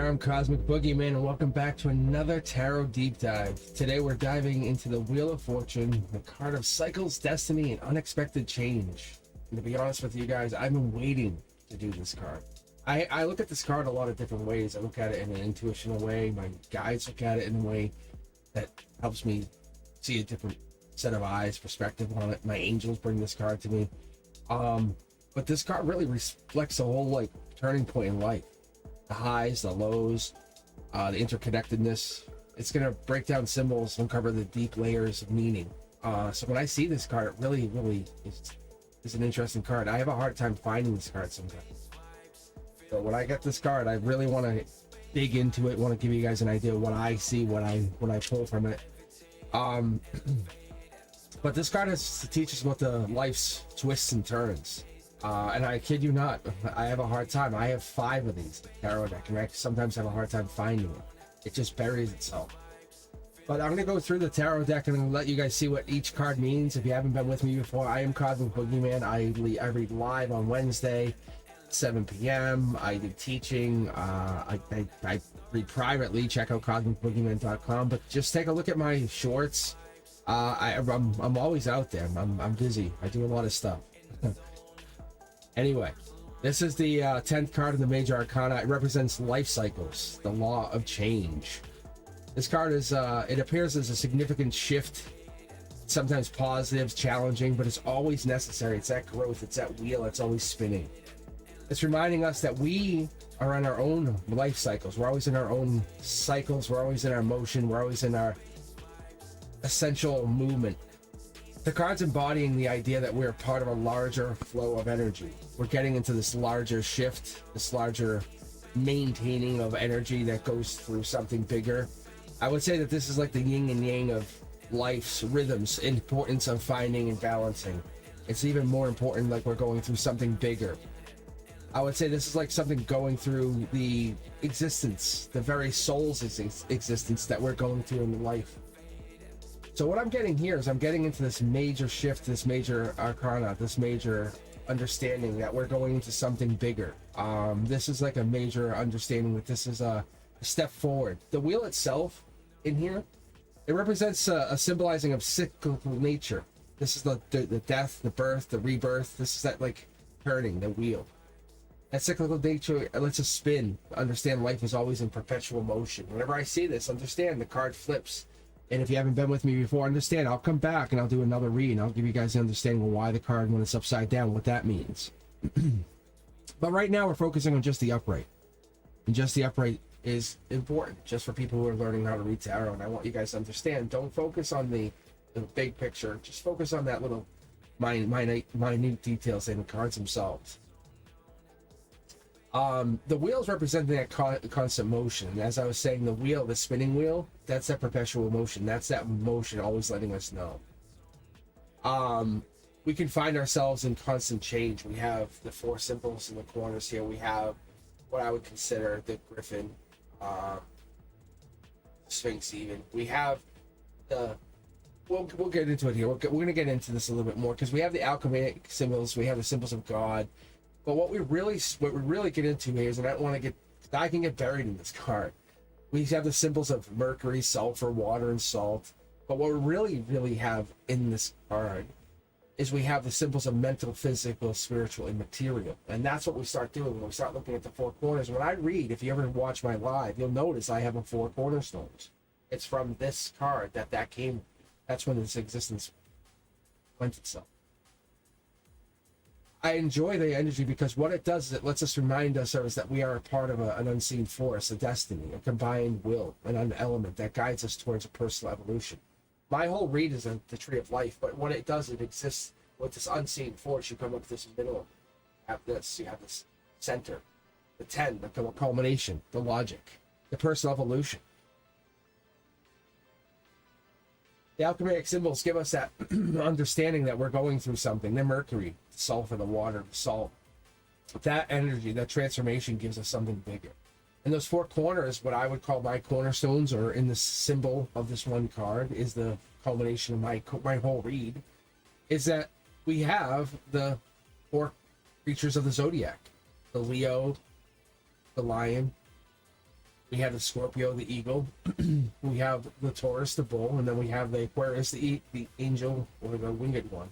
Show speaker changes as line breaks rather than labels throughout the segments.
there, I'm Cosmic Boogeyman, and welcome back to another Tarot Deep Dive. Today we're diving into the Wheel of Fortune, the card of cycles, destiny, and unexpected change. And to be honest with you guys, I've been waiting to do this card. I look at this card a lot of different ways. I look at it in an intuitional way. My guides look at it in a way that helps me see a different set of eyes, perspective on it. My angels bring this card to me. But this card really reflects a whole turning point in life. The highs, the lows, the interconnectedness. It's going to break down symbols, uncover the deep layers of meaning. So when I see this card, it really is an interesting card. I have a hard time finding this card sometimes. So when I get this card, I really want to dig into it, want to give you guys an idea of what I see, what I pull from it. But this card has to teach us about the life's twists and turns. And I kid you not, I have a hard time. I have 5 of these tarot deck, and I sometimes have a hard time finding it. It just buries itself. But I'm going to go through the tarot deck and let you guys see what each card means. If you haven't been with me before, I am Cosmic Boogeyman. I read live on Wednesday, 7 p.m. I do teaching. I read privately. Check out cosmicboogeyman.com. But just take a look at my shorts. I'm always out there. I'm busy. I do a lot of stuff. Anyway, this is the 10th card in the Major Arcana. It represents life cycles, the law of change. This card is, it appears as a significant shift, sometimes positive, challenging, but it's always necessary. It's that growth, it's that wheel, it's always spinning. It's reminding us that we are on our own life cycles. We're always in our own cycles. We're always in our motion. We're always in our essential movement. The card's embodying the idea that we're part of a larger flow of energy. We're getting into this larger shift, this larger maintaining of energy that goes through something bigger. I would say that this is like the yin and yang of life's rhythms, importance of finding and balancing. It's even more important like we're going through something bigger. I would say this is like something going through the existence, the very soul's existence that we're going through in life. So what I'm getting here is I'm getting into this major shift, this major arcana, this major understanding that we're going into something bigger. This is like a major understanding that this is a step forward. The wheel itself in here, it represents a symbolizing of cyclical nature. This is the death, the birth, the rebirth. This is that turning, the wheel. That cyclical nature lets us spin. Understand life is always in perpetual motion. Whenever I see this, understand the card flips. And if you haven't been with me before, understand, I'll come back and I'll do another read and I'll give you guys an understanding of why the card, when it's upside down, what that means. But right now we're focusing on just the upright. And just the upright is important just for people who are learning how to read tarot. And I want you guys to understand, don't focus on the big picture. Just focus on that little minute details in the cards themselves. The wheels representing that constant motion. As I was saying, the wheel, the spinning wheel, that's that perpetual motion. That's that motion always letting us know. We can find ourselves in constant change. We have the 4 symbols in the corners here. We have what I would consider the griffin, Sphinx even. We have the, we'll get into it here. We're going to get into this a little bit more because we have the alchemic symbols. We have the symbols of God. But what we really get into here is, and I can get buried in this card. We have the symbols of mercury, sulfur, water, and salt. But what we really have in this card is we have the symbols of mental, physical, spiritual, and material. And that's what we start doing when we start looking at the 4 corners. When I read, if you ever watch my live, you'll notice I have 4 cornerstones. It's from this card that came. That's when this existence lent itself. I enjoy the energy because what it does is it lets us remind ourselves that we are a part of an unseen force, a destiny, a combined will, an element that guides us towards a personal evolution. My whole read is the tree of life, but what it does, it exists with this unseen force. You come up with this middle, you have this center, the 10, the culmination, the logic, the personal evolution. The alchemic symbols give us that understanding that we're going through something. The mercury, the sulfur, the water, the salt. That energy, that transformation gives us something bigger. And those 4 corners, what I would call my cornerstones, or in the symbol of this one card, is the culmination of my whole read, is that we have the 4 creatures of the zodiac. The Leo, the Lion, We have the Scorpio, the eagle. We have the Taurus, the bull, and then we have the Aquarius, the angel, or the winged one.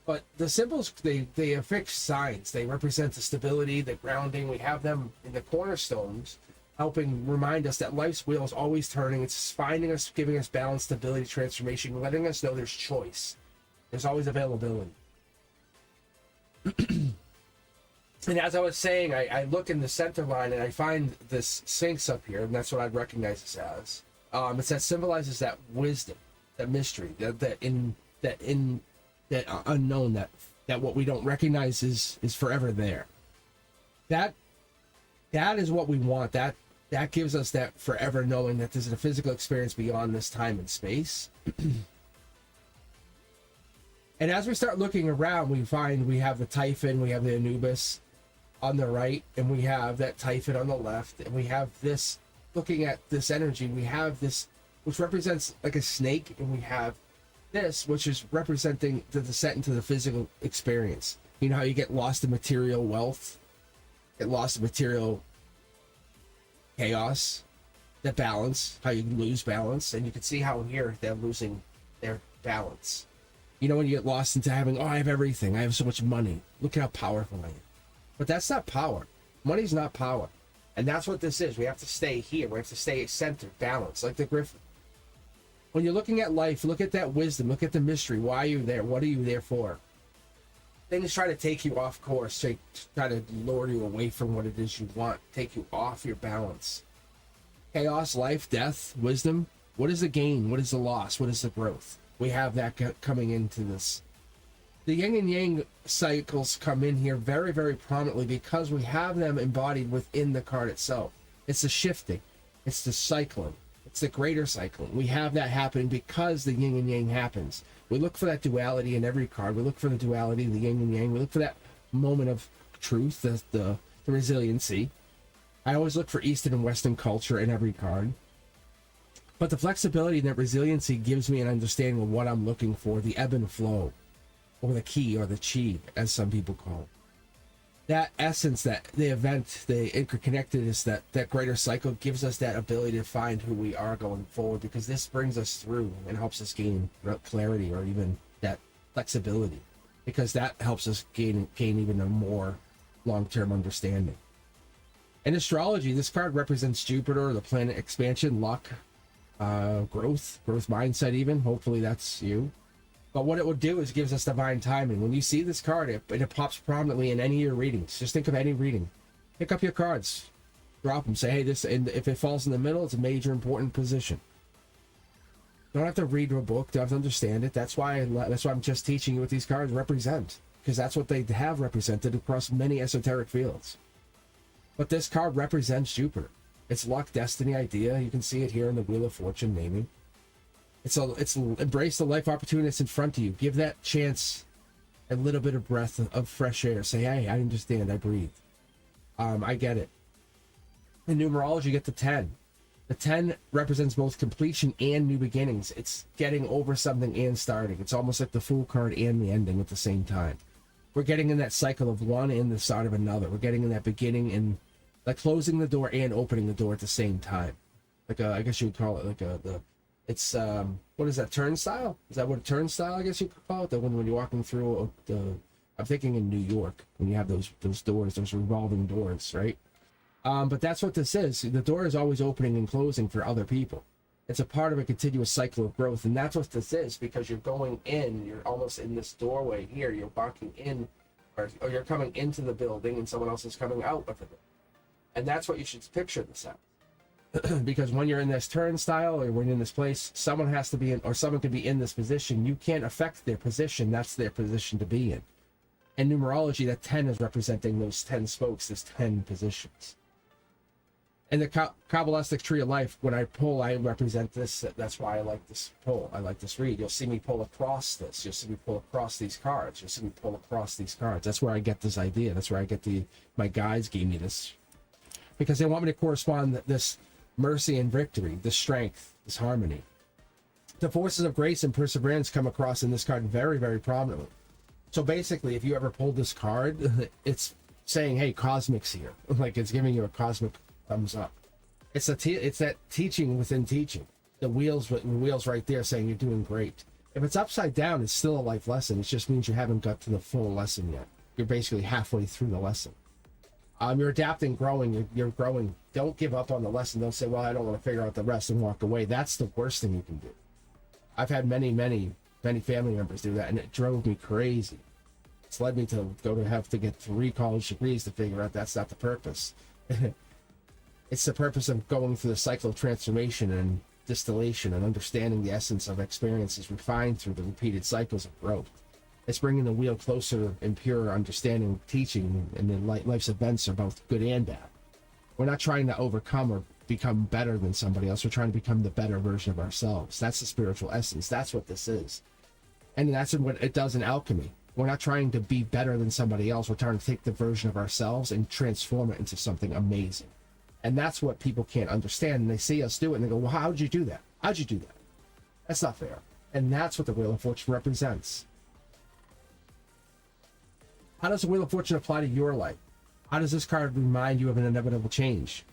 But the symbols, they are fixed signs. They represent the stability, the grounding. We have them in the cornerstones, helping remind us that life's wheel is always turning. It's finding us, giving us balance, stability, transformation, letting us know there's choice. There's always availability. And as I was saying, I look in the center line and I find this Sphinx up here, and that's what I'd recognize this as. That symbolizes that wisdom, that mystery, that unknown, that what we don't recognize is forever there. That is what we want. That gives us that forever knowing that there's a physical experience beyond this time and space. And as we start looking around, we find we have the Typhon, we have the Anubis on the right, and we have that Typhon on the left, and we have this, looking at this energy, we have this, which represents like a snake, and we have this, which is representing the descent into the physical experience. You know how you get lost in material wealth, get lost in material chaos, that balance, how you lose balance, and you can see how here they're losing their balance. You know, when you get lost into having, oh, I have everything, I have so much money, look at how powerful I am. But that's not power. Money's not power. And that's what this is. We have to stay here. We have to stay centered, balanced, like the griffin. When you're looking at life, look at that wisdom, look at the mystery. Why are you there? What are you there for? Things try to take you off course, try to lure you away from what it is you want, take you off your balance. Chaos, life, death, wisdom. What is the gain? What is the loss? What is the growth? We have that coming into this. The yin and yang cycles come in here very, very prominently because we have them embodied within the card itself. It's the shifting. It's the cycling. It's the greater cycling. We have that happening because the yin and yang happens. We look for that duality in every card. We look for the duality, the yin and yang. We look for that moment of truth, the resiliency. I always look for Eastern and Western culture in every card. But the flexibility and that resiliency gives me an understanding of what I'm looking for, the ebb and flow, or the ki, or the chi, as some people call it. That essence, that the event, the interconnectedness, that greater cycle gives us that ability to find who we are going forward, because this brings us through and helps us gain clarity, or even that flexibility, because that helps us gain even a more long-term understanding. In astrology, this card represents Jupiter, the planet expansion, luck, growth mindset even. Hopefully that's you. But what it would do is it gives us divine timing. When you see this card, it pops prominently in any of your readings. Just think of any reading. Pick up your cards. Drop them. Say, hey, this, and if it falls in the middle, it's a major important position. Don't have to read a book. Don't have to understand it. That's why I'm just teaching you what these cards represent. Because that's what they have represented across many esoteric fields. But this card represents Jupiter. It's luck, destiny, idea. You can see it here in the Wheel of Fortune naming. It's embrace the life opportunity that's in front of you. Give that chance a little bit of breath of fresh air. Say, hey, I understand. I breathe. I get it. In numerology, you get the 10. The 10 represents both completion and new beginnings. It's getting over something and starting. It's almost like the Fool card and the ending at the same time. We're getting in that cycle of one and the start of another. We're getting in that beginning and like closing the door and opening the door at the same time. Like I guess you would call it like it's what is that, turnstile? Is that what a turnstile, I guess you could call it? That when you're walking through I'm thinking in New York, when you have those doors, those revolving doors, right? But that's what this is. The door is always opening and closing for other people. It's a part of a continuous cycle of growth, and that's what this is, because you're going in, you're almost in this doorway here, you're walking in, or you're coming into the building, and someone else is coming out of the building. And that's what you should picture this as. Because when you're in this turnstile, or when you're in this place, someone has to be in, or someone can be in this position. You can't affect their position. That's their position to be in. In numerology, that 10 is representing those 10 spokes, those 10 positions. In the Kabbalistic tree of life, when I pull, I represent this. That's why I like this pull. I like this read. You'll see me pull across this. You'll see me pull across these cards. You'll see me pull across these cards. That's where I get this idea. That's where I get my guides gave me this. Because they want me to correspond this mercy and victory, this strength, this harmony. The forces of grace and perseverance come across in this card very, very prominently. So basically, if you ever pulled this card, it's saying, hey, cosmic's here. Like it's giving you a cosmic thumbs up. It's that teaching within teaching. The wheels right there saying you're doing great. If it's upside down, it's still a life lesson. It just means you haven't got to the full lesson yet. You're basically halfway through the lesson. You're adapting, growing. You're growing. Don't give up on the lesson. Don't say, well, I don't want to figure out the rest and walk away. That's the worst thing you can do. I've had many family members do that, and it drove me crazy. It's led me to have to get 3 college degrees to figure out that's not the purpose. It's the purpose of going through the cycle of transformation and distillation and understanding the essence of experiences refined through the repeated cycles of growth. It's bringing the wheel closer and purer understanding, teaching, and then life's events are both good and bad. We're not trying to overcome or become better than somebody else. We're trying to become the better version of ourselves. That's the spiritual essence. That's what this is. And that's what it does in alchemy. We're not trying to be better than somebody else. We're trying to take the version of ourselves and transform it into something amazing. And that's what people can't understand. And they see us do it and they go, well, how'd you do that? How'd you do that? That's not fair. And that's what the Wheel of Fortune represents. How does the Wheel of Fortune apply to your life? How does this card remind you of an inevitable change?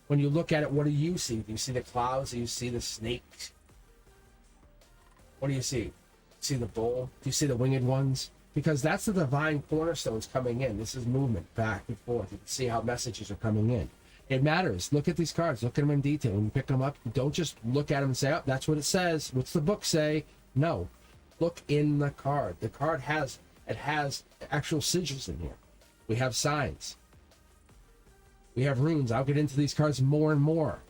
When you look at it, what do you see? Do you see the clouds? Do you see the snakes? What do you see? Do you see the bull? Do you see the winged ones? Because that's the divine cornerstones coming in. This is movement back and forth. You can see how messages are coming in. It matters. Look at these cards. Look at them in detail. When you pick them up, don't just look at them and say, oh, that's what it says. What's the book say? No. Look in the card. The card has actual sigils in here. We have signs. We have runes. I'll get into these cards more and more.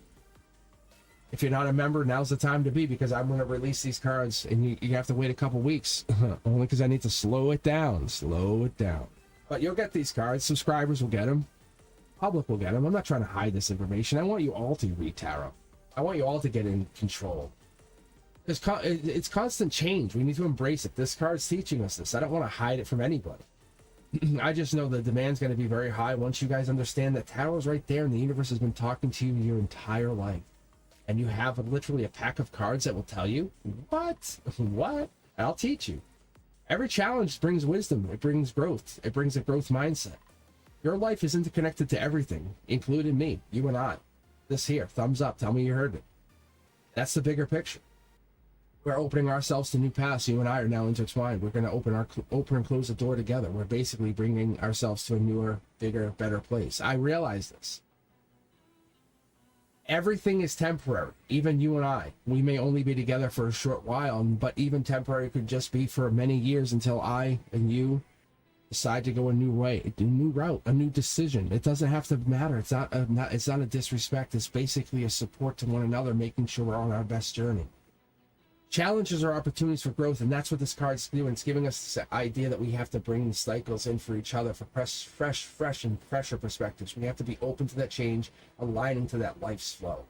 If you're not a member, now's the time to be, because I'm going to release these cards and you have to wait a couple weeks only because I need to slow it down. But you'll get these cards. Subscribers will get them. Public will get them. I'm not trying to hide this information. I want you all to read tarot. I want you all to get in control. It's constant change. We need to embrace it. This card's teaching us this. I don't want to hide it from anybody. I just know the demand's going to be very high once you guys understand that tarot's right there and the universe has been talking to you your entire life. And you have literally a pack of cards that will tell you, what? I'll teach you. Every challenge brings wisdom. It brings growth. It brings a growth mindset. Your life is interconnected to everything, including me, you and I. This here, thumbs up, tell me you heard it. That's the bigger picture. We're opening ourselves to new paths. You and I are now intertwined. We're going to open and close the door together. We're basically bringing ourselves to a newer, bigger, better place. I realize this. Everything is temporary. Even you and I. We may only be together for a short while, but even temporary could just be for many years until I and you decide to go a new way, a new route, a new decision. It doesn't have to matter. It's not a disrespect. It's basically a support to one another, making sure we're on our best journey. Challenges are opportunities for growth, and that's what this card's doing. It's giving us this idea that we have to bring the cycles in for each other for fresh and fresher perspectives. We have to be open to that change, aligning to that life's flow.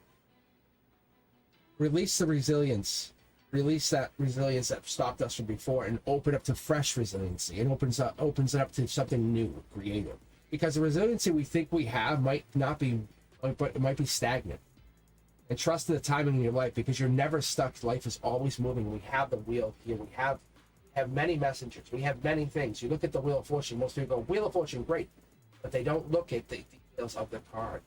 Release the resilience. Release that resilience that stopped us from before and open up to fresh resiliency. It opens it up to something new, creative. Because the resiliency we think we have might not be, but it might be stagnant. And trust in the timing in your life, because you're never stuck. Life is always moving. We have the wheel here. We have many messengers. We have many things. You look at the Wheel of Fortune. Most people go, Wheel of Fortune, great. But they don't look at the details of the card.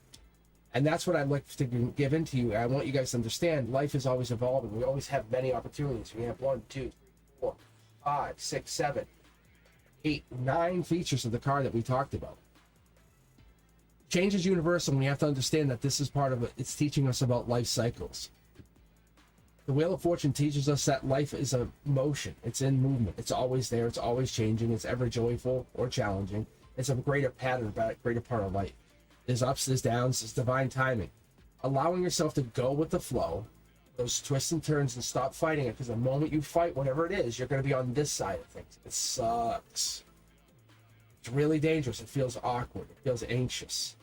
And that's what I'd like to give into you. I want you guys to understand life is always evolving. We always have many opportunities. We have 1, 2, 3, 4, 5, 6, 7, 8, 9 features of the card that we talked about. Change is universal, and we have to understand that this is part of it. It's teaching us about life cycles. The Wheel of Fortune teaches us that life is a motion. It's in movement. It's always there. It's always changing. It's ever joyful or challenging. It's a greater pattern, a greater part of life. There's ups, there's downs, there's divine timing. Allowing yourself to go with the flow, those twists and turns, and stop fighting it, because the moment you fight, whatever it is, you're going to be on this side of things. It sucks. It's really dangerous. It feels awkward. It feels anxious.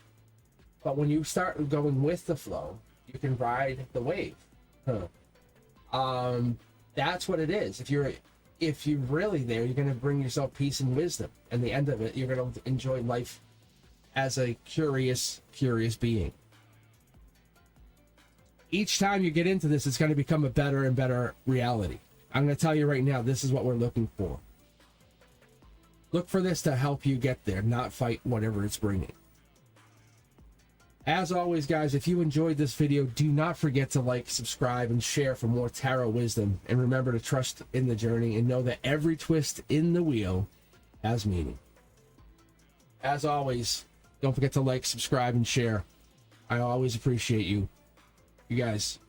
But when you start going with the flow, you can ride the wave. That's what it is. If you're really there, you're going to bring yourself peace and wisdom. And the end of it, you're going to enjoy life as a curious being. Each time you get into this, it's going to become a better and better reality. I'm going to tell you right now, this is what we're looking for. Look for this to help you get there, not fight whatever it's bringing. As always, guys, if you enjoyed this video, do not forget to like, subscribe, and share for more tarot wisdom. And remember to trust in the journey and know that every twist in the wheel has meaning. As always, don't forget to like, subscribe, and share. I always appreciate you. You guys